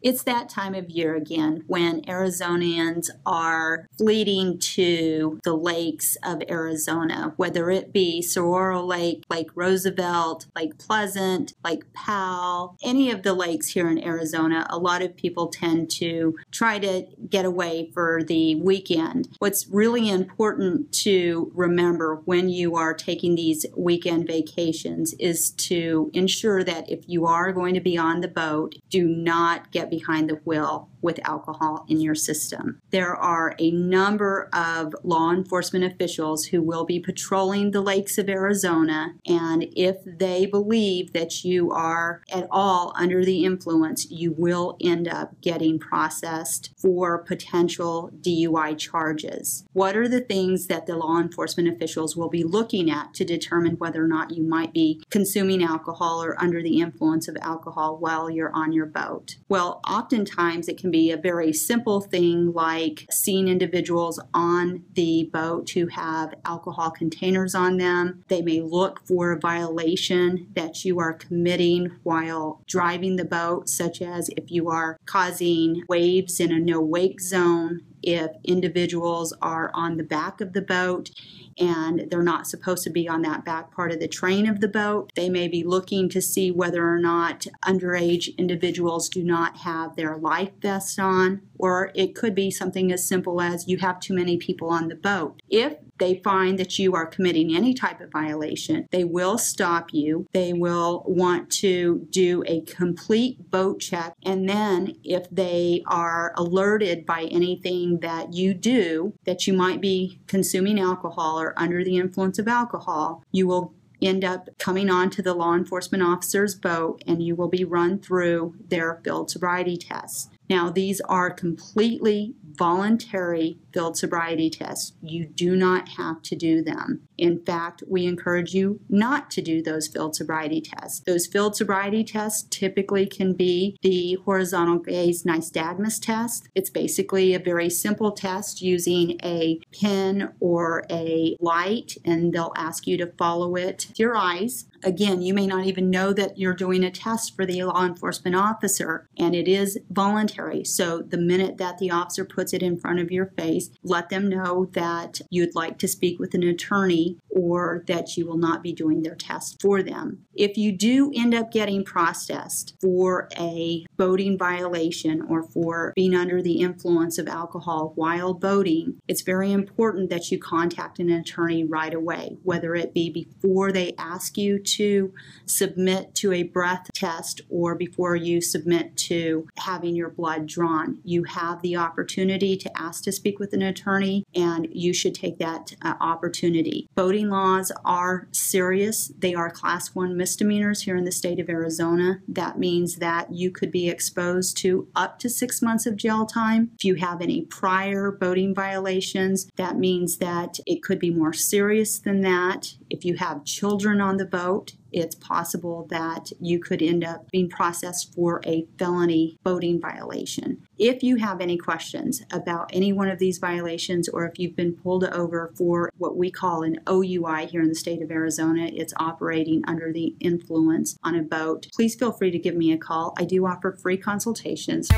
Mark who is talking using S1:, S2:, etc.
S1: It's that time of year again when Arizonians are fleeting to the lakes of Arizona, whether it be Saguaro Lake, Lake Roosevelt, Lake Pleasant, Lake Powell, any of the lakes here in Arizona. A lot of people tend to try to get away for the weekend. What's really important to remember when you are taking these weekend vacations is to ensure that if you are going to be on the boat, do not get behind the wheel with alcohol in your system. There are a number of law enforcement officials who will be patrolling the lakes of Arizona, and if they believe that you are at all under the influence, you will end up getting processed for potential DUI charges. What are the things that the law enforcement officials will be looking at to determine whether or not you might be consuming alcohol or under the influence of alcohol while you're on your boat? Well, oftentimes it can be a very simple thing like seeing individuals on the boat who have alcohol containers on them. They may look for a violation that you are committing while driving the boat, such as if you are causing waves in a no-wake zone, if individuals are on the back of the boat and they're not supposed to be on that back part of the train of the boat. They may be looking to see whether or not underage individuals do not have their life vests on, or it could be something as simple as you have too many people on the boat. If they find that you are committing any type of violation, they will stop you. They will want to do a complete boat check, and then if they are alerted by anything that you do that you might be consuming alcohol or under the influence of alcohol, you will end up coming onto the law enforcement officer's boat and you will be run through their field sobriety tests. Now, these are completely voluntary field sobriety tests. You do not have to do them. In fact, we encourage you not to do those field sobriety tests. Those field sobriety tests typically can be the horizontal gaze nystagmus test. It's basically a very simple test using a pen or a light, and they'll ask you to follow it with your eyes. Again, you may not even know that you're doing a test for the law enforcement officer, and it is voluntary. So the minute that the officer puts it in front of your face, let them know that you'd like to speak with an attorney or that you will not be doing their test for them. If you do end up getting processed for a boating violation or for being under the influence of alcohol while boating, it's very important that you contact an attorney right away, whether it be before they ask you to submit to a breath test or before you submit to having your blood drawn. You have the opportunity to ask to speak with an attorney, and you should take that opportunity. Boating laws are serious. They are Class 1 misdemeanors here in the state of Arizona. That means that you could be exposed to up to 6 months of jail time. If you have any prior boating violations, that means that it could be more serious than that. If you have children on the boat, it's possible that you could end up being processed for a felony boating violation. If you have any questions about any one of these violations, or if you've been pulled over for what we call an OUI here in the state of Arizona, it's operating under the influence on a boat, please feel free to give me a call. I do offer free consultations.